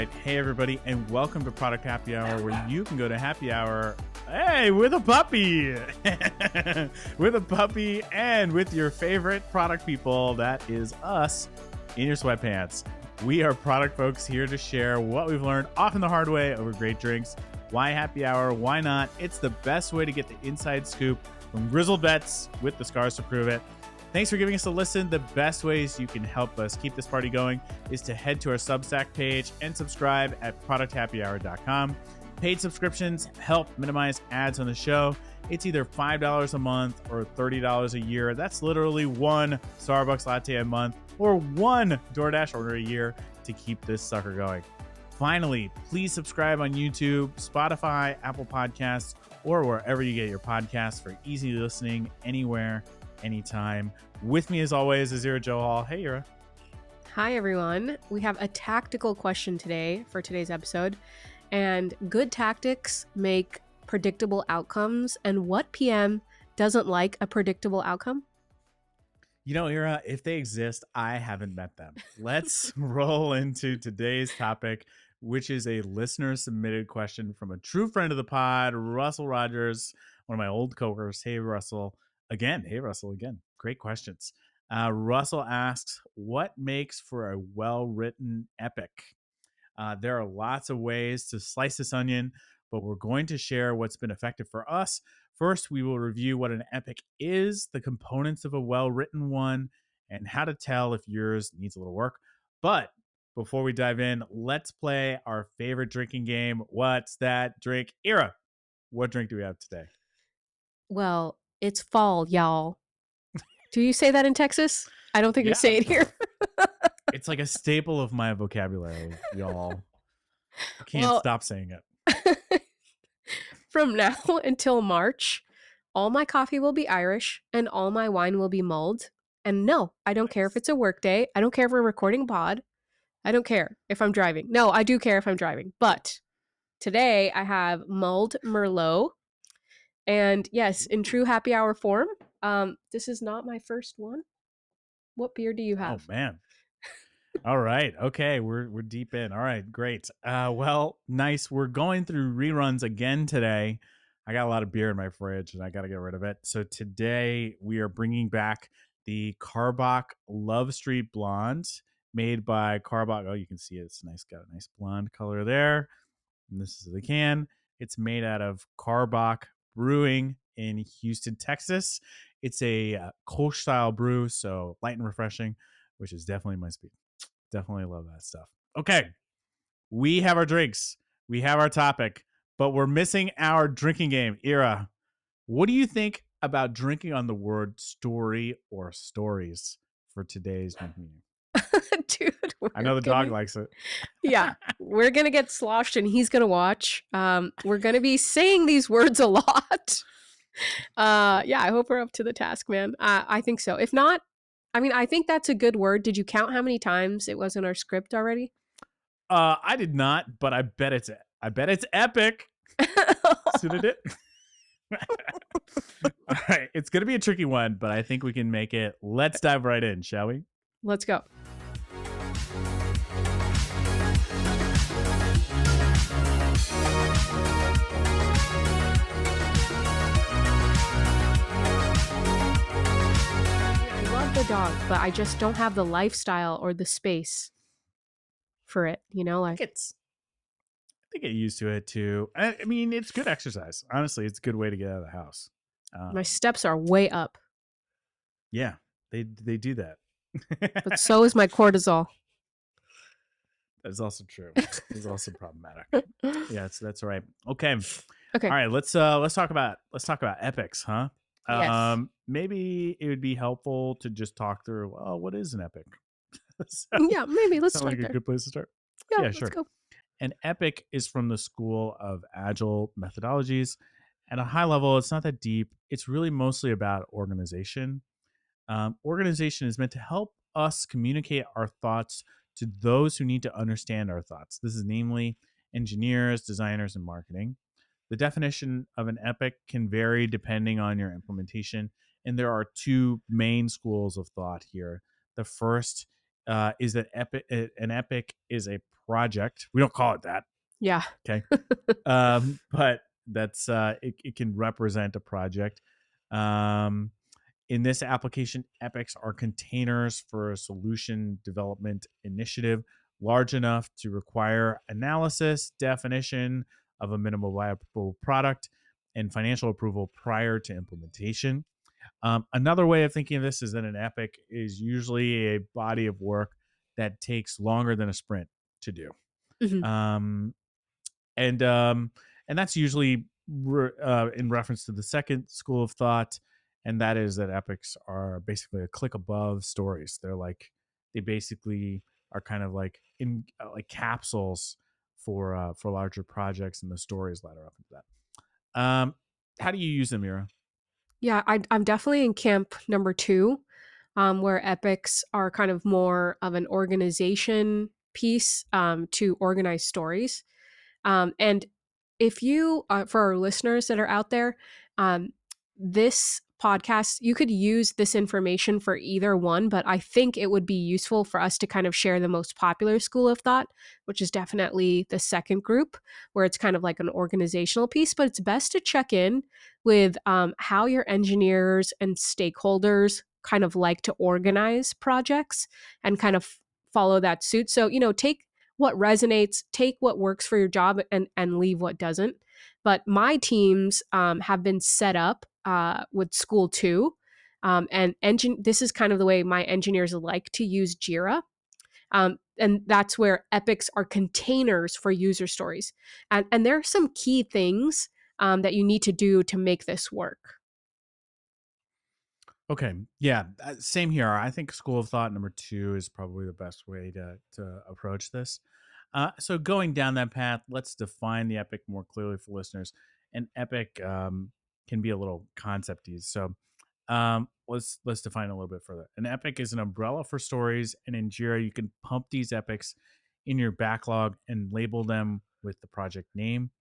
right. Hey, everybody, and welcome to Product Happy Hour, where you can go to happy hour, hey, with a puppy, with a puppy, and with your favorite product people. That is us in your sweatpants. We are product folks here to share what we've learned, often the hard way, over great drinks. Why happy hour? Why not? It's the best way to get the inside scoop from grizzled vets with the scars to prove it. Thanks for giving us a listen. The best ways you can help us keep this party going is to head to our Substack page and subscribe at producthappyhour.com. Paid subscriptions help minimize ads on the show. It's either $5 a month or $30 a year. That's literally one Starbucks latte a month or one DoorDash order a year to keep this sucker going. Finally, please subscribe on YouTube, Spotify, Apple Podcasts, or wherever you get your podcasts for easy listening anywhere, anytime. With me, as always, is Ira Johal. Hey, Ira. Hi, everyone. We have a tactical question today for today's episode. And good tactics make predictable outcomes. And what PM doesn't like a predictable outcome? You know, Ira, if they exist, I haven't met them. Let's roll into today's topic, which is a listener-submitted question from a true friend of the pod, Russell Rogers, one of my old coworkers. Hey, Russell. Again, great questions. Russell asks, what makes for a well-written epic? There are lots of ways to slice this onion, but we're going to share what's been effective for us. First, we will review what an epic is, the components of a well-written one, and how to tell if yours needs a little work. But before we dive in, let's play our favorite drinking game. What's that drink? Ira, what drink do we have today? Well, it's fall, y'all. Do you say that in Texas? I don't think we say it here. It's like a staple of my vocabulary, y'all. I can't stop saying it. From now until March, all my coffee will be Irish and all my wine will be mulled. And no, I don't care if it's a work day. I don't care if we're recording pod. I don't care if I'm driving. No, I do care if I'm driving. But today I have mulled Merlot. And yes, in true happy hour form, this is not my first one. What beer do you have? Oh, man. All right. Okay. We're deep in. All right. Great. Well, nice. We're going through reruns again today. I got a lot of beer in my fridge and I got to get rid of it. So today we are bringing back the Karbach Love Street Blonde made by Karbach. Oh, you can see it's nice. Got a nice blonde color there. And this is the can. It's made out of Karbach Brewing in Houston, Texas. It's a Kolsch style brew, so light and refreshing, which is definitely my speed. Definitely love that stuff. Okay, we have our drinks, we have our topic, but we're missing our drinking game. Ira, what do you think about drinking on the word story or stories for today's drinking game? Dude, I know the dog likes it. Yeah, we're gonna get sloshed and he's gonna watch. We're gonna be saying these words a lot. Yeah, I hope we're up to the task, man. I think so. If not, I mean, I think that's a good word. Did you count how many times it was in our script already? I did not, but I bet it's epic. Suited it. All right, it's gonna be a tricky one, but I think we can make it. Let's dive right in, shall we? Let's go. The dog, but I just don't have the lifestyle or the space for it, you know. Like I think get used to it too. I mean, it's good exercise. Honestly, it's a good way to get out of the house. My steps are way up. Yeah, they do that. But so is my cortisol. That's also true. It's also problematic. Yeah, that's right. Okay. Okay. All right. Let's talk about epics, huh? Yes. Maybe it would be helpful to just talk through. Well, what is an epic? Yeah, maybe let's start like there. A good place to start. Yeah, sure. Let's go. An epic is from the school of agile methodologies. At a high level, it's not that deep. It's really mostly about organization. Organization is meant to help us communicate our thoughts to those who need to understand our thoughts. This is namely engineers, designers, and marketing. The definition of an epic can vary depending on your implementation, and there are two main schools of thought here. The first is that an epic is a project. We don't call it that. Yeah. Okay. But that's it can represent a project. Um, in this application, epics are containers for a solution development initiative large enough to require analysis, definition of a minimal viable product, and financial approval prior to implementation. Another way of thinking of this is that an epic is usually a body of work that takes longer than a sprint to do. Mhm. Um, and that's usually in reference to the second school of thought, and that is that epics are basically a click above stories. They basically are kind of like in like capsules for larger projects, and the stories ladder up into that. How do you use them, Mira? Yeah, I'm definitely in camp number 2, where epics are kind of more of an organization piece, to organize stories. And if you, for our listeners that are out there, um, this podcast, you could use this information for either one, but I think it would be useful for us to kind of share the most popular school of thought, which is definitely the second group, where it's kind of like an organizational piece. But it's best to check in with how your engineers and stakeholders kind of like to organize projects and kind of follow that suit. So, take what resonates, take what works for your job, and leave what doesn't. But my teams have been set up with School 2. This is kind of the way my engineers like to use Jira. And that's where epics are containers for user stories. And there are some key things that you need to do to make this work. Okay, yeah, same here. I think school of thought number 2 is probably the best way to approach this. So going down that path, let's define the epic more clearly for listeners. An epic can be a little concepty, so let's define it a little bit further. An epic is an umbrella for stories, and in Jira, you can pump these epics in your backlog and label them with the project name,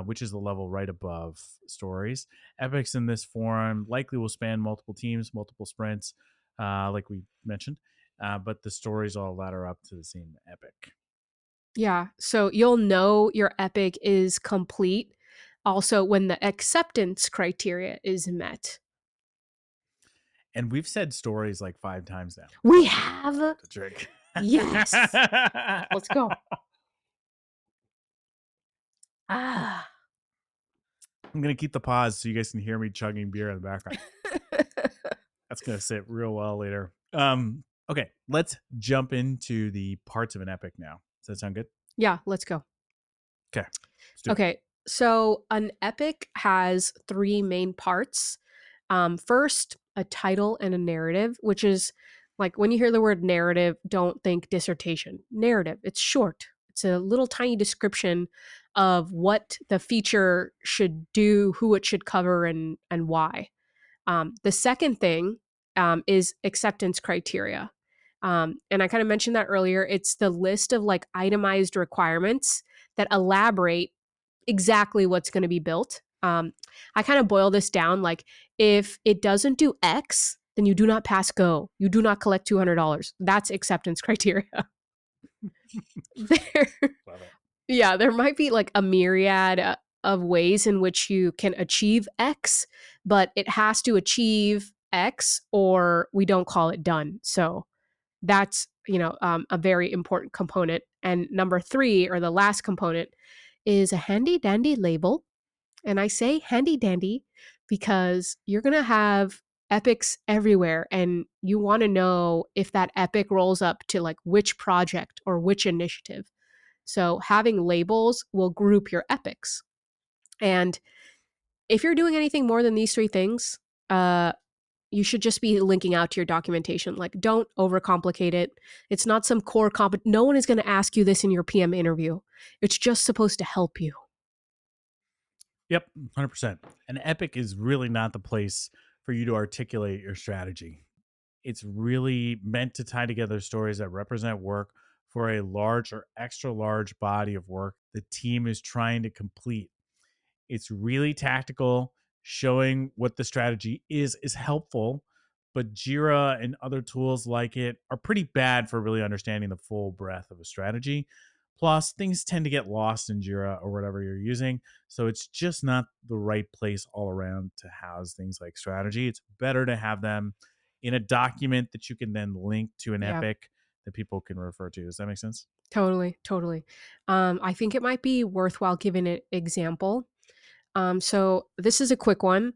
which is the level right above stories. Epics in this form likely will span multiple teams, multiple sprints, like we mentioned, but the stories all ladder up to the same epic. Yeah. So you'll know your epic is complete also when the acceptance criteria is met. And we've said stories like 5 times now. We So have. the trick. Yes. Let's go. Ah. I'm gonna keep the pause so you guys can hear me chugging beer in the background. That's gonna sit real well later. Okay, let's jump into the parts of an epic now. Does that sound good? Yeah, let's go. Okay, let's do it. Okay. So an epic has 3 main parts. First, a title and a narrative, which is like when you hear the word narrative, don't think dissertation. Narrative, it's short. It's a little tiny description of what the feature should do, who it should cover, and why. The second thing is acceptance criteria. And I kind of mentioned that earlier. It's the list of like itemized requirements that elaborate exactly what's going to be built. I kind of boil this down like if it doesn't do X, then you do not pass go. You do not collect $200. That's acceptance criteria. there, Love it. yeah, there might be like a myriad of ways in which you can achieve X, but it has to achieve X or we don't call it done. So that's, a very important component. And number 3, or the last component, is a handy dandy label. And I say handy dandy because you're going to have epics everywhere and you want to know if that epic rolls up to like which project or which initiative. So having labels will group your epics. And if you're doing anything more than these 3 things, you should just be linking out to your documentation. Like, don't overcomplicate it. It's not some core no one is going to ask you this in your PM interview. It's just supposed to help you. Yep, 100%. An epic is really not the place for you to articulate your strategy. It's really meant to tie together stories that represent work for a large or extra large body of work the team is trying to complete. It's really tactical. Showing what the strategy is helpful, but Jira and other tools like it are pretty bad for really understanding the full breadth of a strategy. Plus, things tend to get lost in Jira or whatever you're using. So it's just not the right place all around to house things like strategy. It's better to have them in a document that you can then link to an Yeah, epic that people can refer to. Does that make sense? totally, totally. I think it might be worthwhile giving an example. So this is a quick one.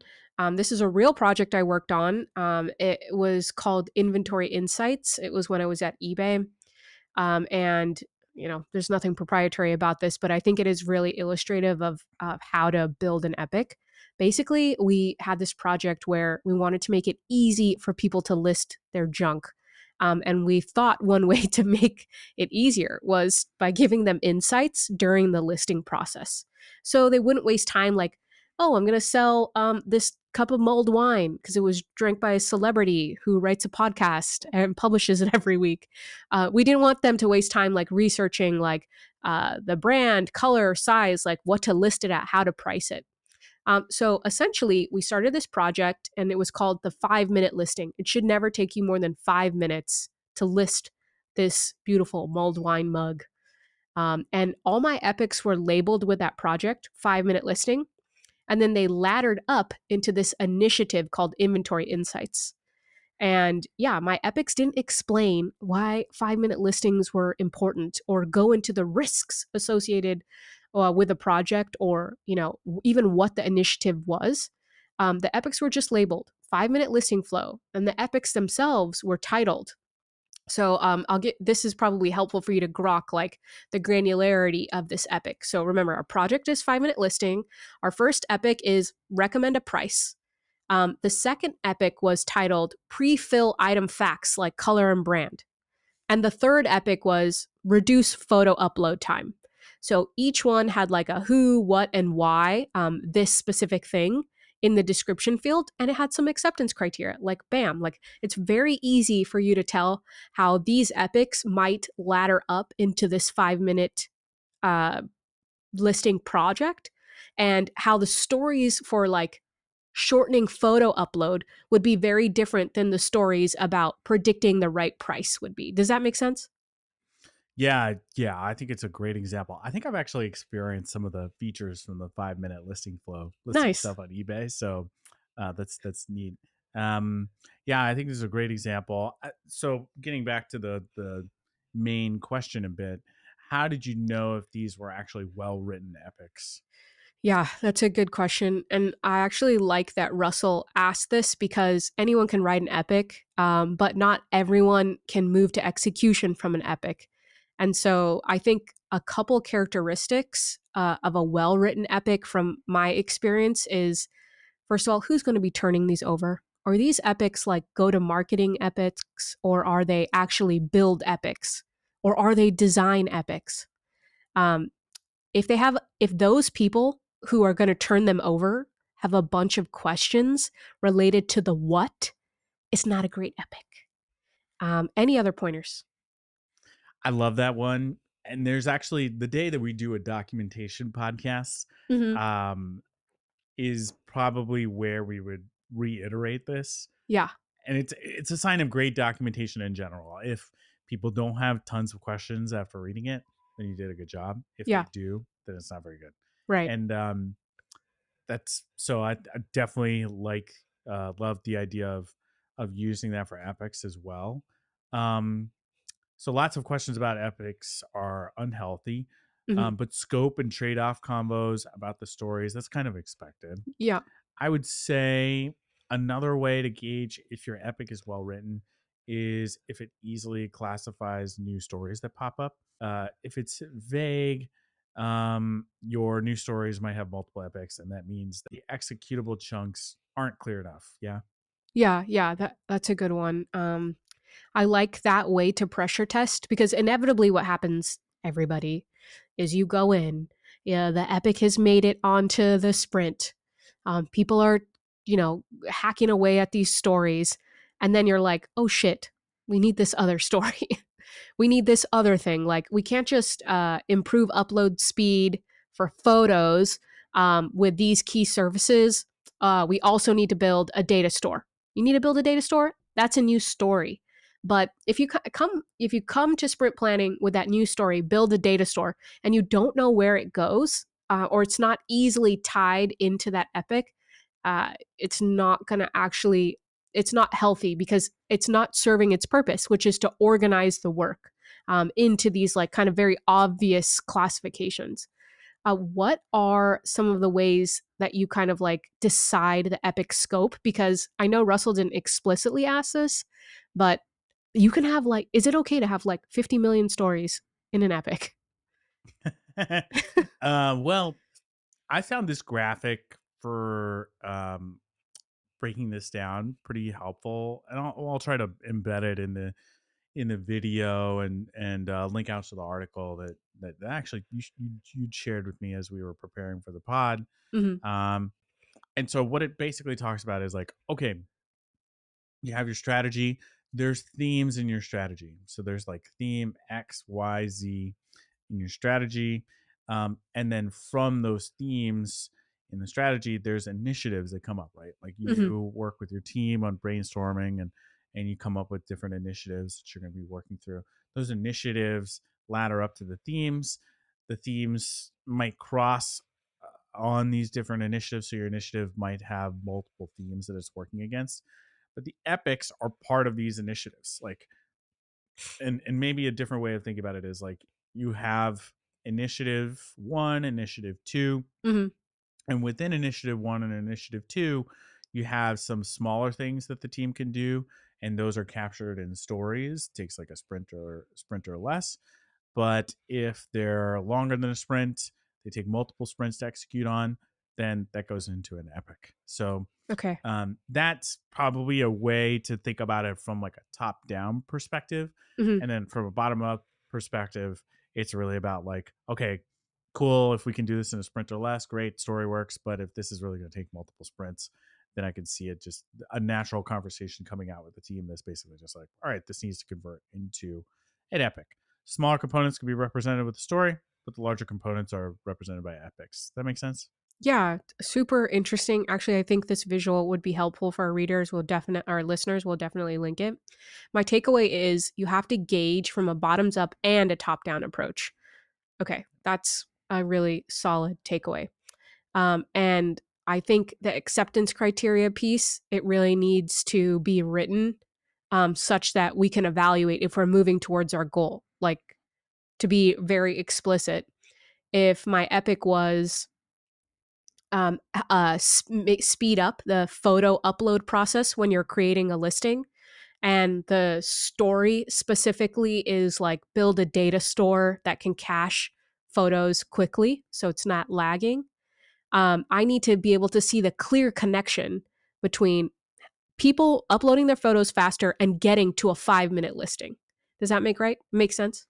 This is a real project I worked on. It was called Inventory Insights. It was when I was at eBay. And there's nothing proprietary about this, but I think it is really illustrative of how to build an epic. Basically, we had this project where we wanted to make it easy for people to list their junk. And we thought one way to make it easier was by giving them insights during the listing process. So they wouldn't waste time like, oh, I'm going to sell this cup of mulled wine because it was drank by a celebrity who writes a podcast and publishes it every week. We didn't want them to waste time like researching like the brand, color, size, like what to list it at, how to price it. So essentially, we started this project and it was called the 5 minute listing. It should never take you more than 5 minutes to list this beautiful mulled wine mug. And all my epics were labeled with that project, 5 minute listing. And then they laddered up into this initiative called Inventory Insights. And yeah, my epics didn't explain why 5 minute listings were important or go into the risks associated with a project or, even what the initiative was. The epics were just labeled 5 minute listing flow, and the epics themselves were titled. So I'll get this is probably helpful for you to grok like the granularity of this epic. So remember, our project is 5 minute listing. Our first epic is recommend a price. The second epic was titled Pre-fill item facts like color and brand. And the third epic was Reduce photo upload time. So each one had like a who, what, and why, this specific thing in the description field. And it had some acceptance criteria like bam, like it's very easy for you to tell how these epics might ladder up into this 5 minute uh, listing project and how the stories for like shortening photo upload would be very different than the stories about predicting the right price would be. Does that make sense? Yeah, I think it's a great example. I think I've actually experienced some of the features from the 5 minute listing flow, listing Nice. stuff on eBay. So that's neat. Um, yeah, I think this is a great example. So getting back to the main question a bit, how did you know if these were actually well written epics? Yeah, that's a good question. And I actually like that Russell asked this because anyone can write an epic, but not everyone can move to execution from an epic. And so I think a couple characteristics of a well written epic from my experience is first of all, who's going to be turning these over? Are these epics like go to marketing epics or are they actually build epics or are they design epics? Um, if those people who are going to turn them over have a bunch of questions related to the what, it's not a great epic. Any other pointers? I love that one. And there's actually the day that we do a documentation podcast, Hmm. um, is probably where we would reiterate this. Yeah, And it's a sign of great documentation in general. If people don't have tons of questions after reading it, then you did a good job. If they yeah, do, then it's not very good. right. And that's so I definitely love the idea of using that for epics as well. Um, so lots of questions about epics are unhealthy, Hmm. but scope and trade off combos about the stories, that's kind of expected. Yeah, I would say another way to gauge if your epic is well written is if it easily classifies new stories that pop up. If it's vague, your new stories might have multiple epics, and that means that the executable chunks aren't clear enough. Yeah. yeah, yeah. That's a good one. I like that way to pressure test because inevitably what happens, everybody, is you go in, yeah, the epic has made it onto the sprint. People are, hacking away at these stories. And then you're like, oh shit, we need this other story. We need this other thing. Like, we can't just improve upload speed for photos with these key services. We also need to build a data store. You need to build a data store? That's a new story. But if you come to sprint planning with that new story, build a data store, and you don't know where it goes, or it's not easily tied into that epic, it's not going to actually, it's not healthy because it's not serving its purpose, which is to organize the work into these like kind of very obvious classifications. What are some of the ways that you kind of like decide the epic scope? Because I know Russell didn't explicitly ask this, but you can have like, is it okay to have like 50 million stories in an epic? Well, I found this graphic for breaking this down pretty helpful, and I'll try to embed it in the video and link out to the article that actually you shared with me as we were preparing for the pod. Hmm. Um, and so what it basically talks about is like, okay, you have your strategy. There's themes in your strategy. So there's like theme X, Y, Z in your strategy. And then from those themes in the strategy, there's initiatives that come up, right? Like Hmm. you work with your team on brainstorming and you come up with different initiatives that you're going to be working through. Those initiatives ladder up to the themes. The themes might cross on these different initiatives. So your initiative might have multiple themes that it's working against. But the epics are part of these initiatives. Like, and maybe a different way of thinking about it is like you have initiative one, initiative two, Hmm. and within initiative one and initiative two, you have some smaller things that the team can do, and those are captured in stories. It takes like a sprint or less. But if they're longer than a sprint, they take multiple sprints to execute on, then that goes into an epic. So Okay. that's probably a way to think about it from like a top down perspective. Hmm. And then from a bottom up perspective, it's really about like, okay, cool. If we can do this in a sprint or less, great, story works. But if this is really going to take multiple sprints, then I can see it just a natural conversation coming out with the team that's basically just like, all right, this needs to convert into an epic. Smaller components can be represented with the story, but the larger components are represented by epics. That makes sense? Yeah, super interesting. Actually, I think this visual would be helpful for our readers. Our listeners will definitely link it. My takeaway is you have to gauge from a bottoms up and a top down approach. Okay, that's a really solid takeaway. And I think the acceptance criteria piece, it really needs to be written such that we can evaluate if we're moving towards our goal. Like, to be very explicit, if my epic was speed up the photo upload process when you're creating a listing, and the story specifically is like build a data store that can cache photos quickly so it's not lagging. I need to be able to see the clear connection between people uploading their photos faster and getting to a 5 minute listing. Does that make sense?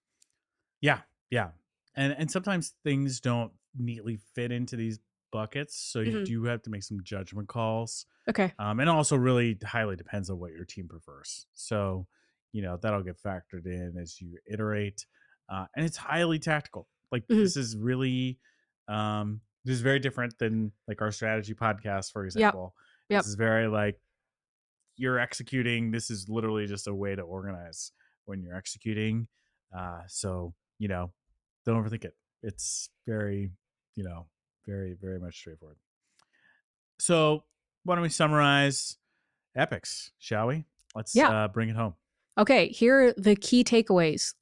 Yeah, yeah. And sometimes things don't neatly fit into these buckets, so you Hmm. do have to make some judgment calls. Okay. And also really highly depends on what your team prefers. So, that'll get factored in as you iterate. And it's highly tactical. Like Hmm. this is really this is very different than like our strategy podcast, for Yep. example. This Yep. is very like you're executing. This is literally just a way to organize when you're executing. So don't overthink it. It's very, very, very much straightforward. So why don't we summarize epics, shall we? Let's Yeah. bring it home. Okay, here are the key takeaways.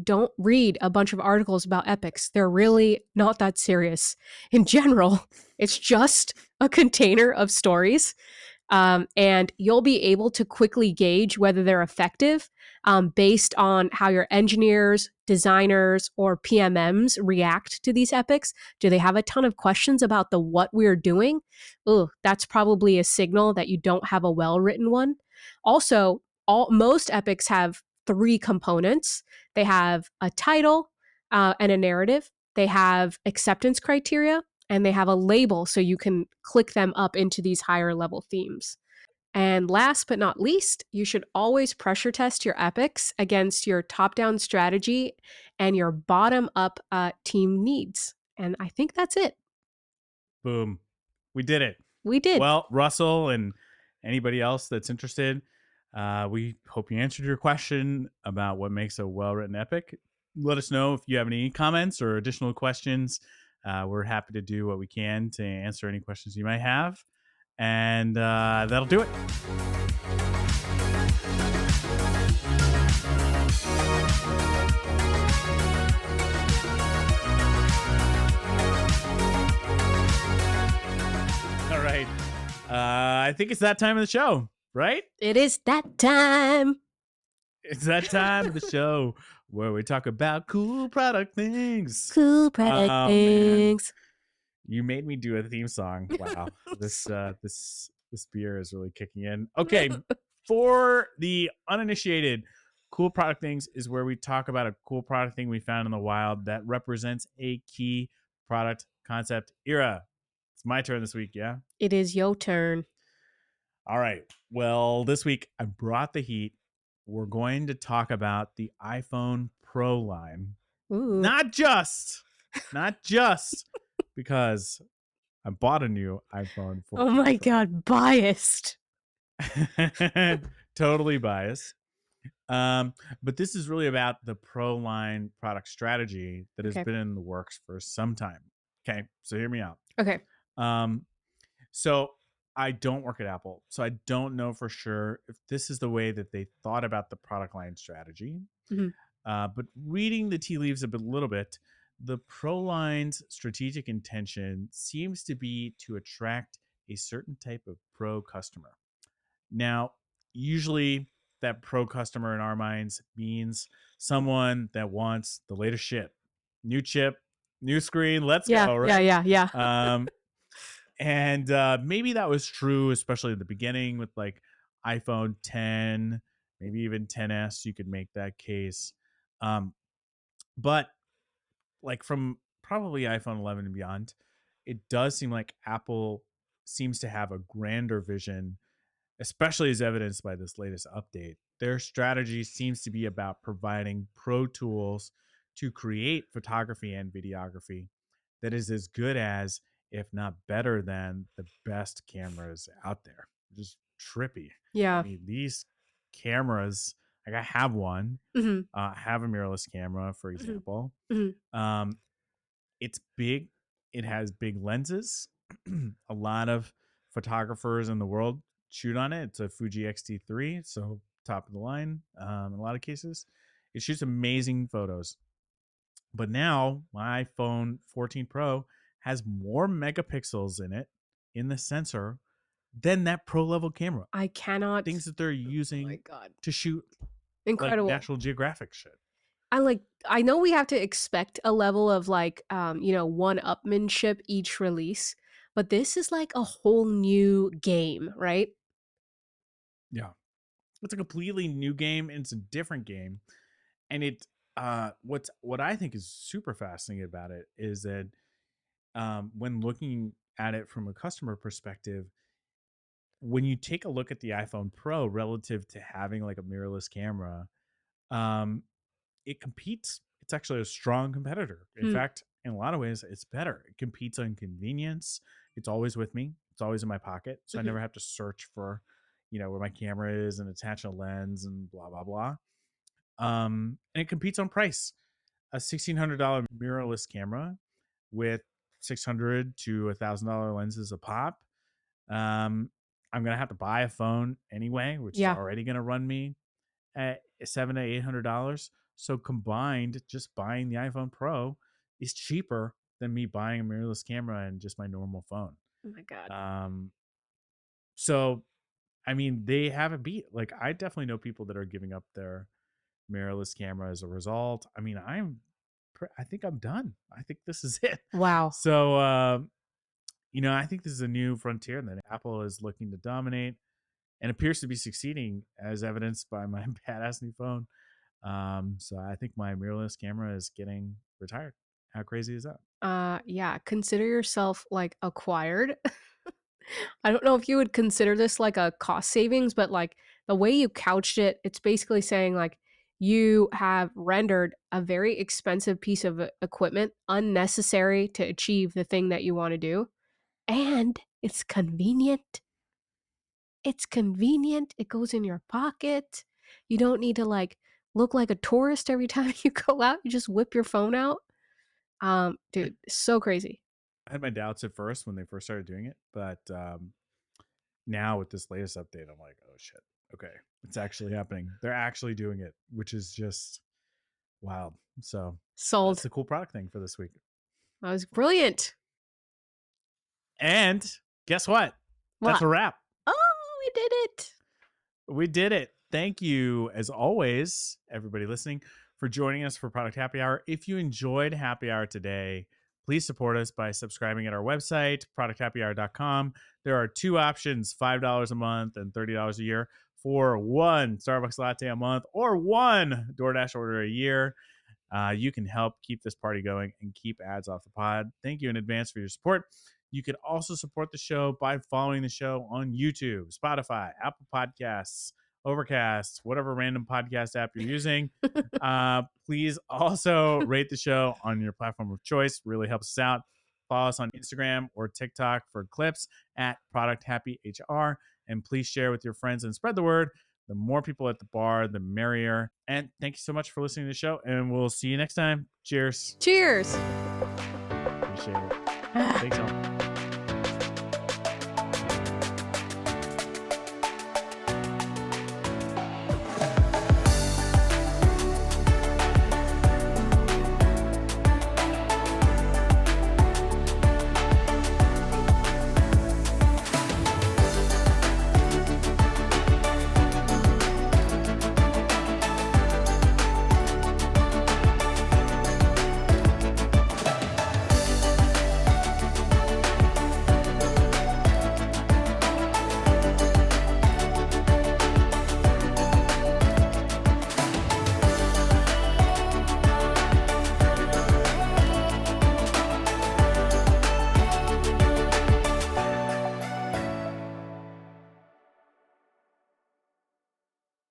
Don't read a bunch of articles about epics. They're really not that serious. In general, it's just a container of stories, and you'll be able to quickly gauge whether they're effective based on how your engineers, designers, or PMMs react to these epics. Do they have a ton of questions about the what we're doing? Ugh, that's probably a signal that you don't have a well written one. Also, most epics have three components. They have a title and a narrative. They have acceptance criteria, and they have a label so you can click them up into these higher level themes. And last but not least, you should always pressure test your epics against your top down strategy and your bottom up team needs. And I think that's it. Boom. We did it. We did. Well, Russell and anybody else that's interested, We hope you answered your question about what makes a well written epic. Let us know if you have any comments or additional questions. We're happy to do what we can to answer any questions you might have. And that'll do it. All right. I think it's that time of the show, right? It is that time. It's that time of the show where we talk about cool product things. Cool product things. You made me do a theme song. Wow. This beer is really kicking in. Okay. For the uninitiated, cool product things is where we talk about a cool product thing we found in the wild that represents a key product concept era. It's my turn this week, yeah? It is your turn. All right. Well, this week I brought the heat. We're going to talk about the iPhone Pro line. Ooh. Not just because I bought a new iPhone 14 Oh my Pro. God, biased. Totally biased. But this is really about the Pro line product strategy that has been in the works for some time. Okay, so hear me out. Okay. So I don't work at Apple, so I don't know for sure if this is the way that they thought about the product line strategy. Mhm. But reading the tea leaves a little bit, the Pro line's strategic intention seems to be to attract a certain type of Pro customer. Now, usually that Pro customer in our minds means someone that wants the latest shit, new chip, new screen, let's go, right? Yeah. And maybe that was true, especially at the beginning with like iPhone 10, maybe even 10s. You could make that case. But like from probably iPhone 11 and beyond, it does seem like Apple seems to have a grander vision, especially as evidenced by this latest update. Their strategy seems to be about providing pro tools to create photography and videography that is as good as, if not better than, the best cameras out there. Just trippy. Yeah. I mean, these cameras, like I have one, Mm-hmm. I have a mirrorless camera, for example. Mm-hmm. It's big. It has big lenses. A lot of photographers in the world shoot on it. It's a Fuji X-T3, so top of the line in a lot of cases. It shoots amazing photos. But now my iPhone 14 Pro has more megapixels in it in the sensor than that pro level camera. I cannot. Things that they're Oh my using God. to shoot like Incredible. National Geographic shit. I know we have to expect a level of like one-upmanship each release, but this is like a whole new game, right? Yeah. It's a completely new game and it's a different game. And what I think is super fascinating about it is that when looking at it from a customer perspective, when you take a look at the iPhone Pro relative to having like a mirrorless camera, um, it competes. It's actually a strong competitor. In fact, in a lot of ways, it's better. It competes on convenience. It's always with me. It's always in my pocket, so I never have to search for, where my camera is and attach a lens and blah blah blah. And it competes on price. A $1,600 mirrorless camera with $600 to $1,000 lenses a pop. I'm gonna have to buy a phone anyway, which is already gonna run me at $700 to $800. So combined, just buying the iPhone Pro is cheaper than me buying a mirrorless camera and just my normal phone. Oh my God. So I mean, they have a beat. Like I definitely know people that are giving up their mirrorless camera as a result. I mean, I think I'm done. I think this is it. Wow. So I think this is a new frontier that Apple is looking to dominate and appears to be succeeding, as evidenced by my badass new phone. So I think my mirrorless camera is getting retired. How crazy is that? Yeah, consider yourself like acquired. I don't know if you would consider this like a cost savings, but like the way you couched it, it's basically saying like you have rendered a very expensive piece of equipment unnecessary to achieve the thing that you want to do, and it's convenient. It's convenient. It goes in your pocket. You don't need to like look like a tourist every time you go out. You just whip your phone out. Dude, so crazy. I had my doubts at first when they first started doing it, but now with this latest update, I'm like, oh shit, okay, it's actually happening. They're actually doing it, which is just wild. So that's Sold. a cool product thing for this week. That was brilliant. And guess what? That's What? a wrap. Oh, we did it. We did it. Thank you, as always, everybody listening, for joining us for Product Happy Hour. If you enjoyed Happy Hour today, please support us by subscribing at our website, producthappyhour.com. There are two options, $5 a month and $30 a year for one Starbucks latte a month or one DoorDash order a year. You can help keep this party going and keep ads off the pod. Thank you in advance for your support. You can also support the show by following the show on YouTube, Spotify, Apple Podcasts, Overcast, whatever random podcast app you're using. Please also rate the show on your platform of choice. Really helps us out. Follow us on Instagram or TikTok for clips at Product Happy HR. And please share with your friends and spread the word. The more people at the bar, the merrier. And thank you so much for listening to the show. And we'll see you next time. Cheers. Cheers. Appreciate it. Thanks, all.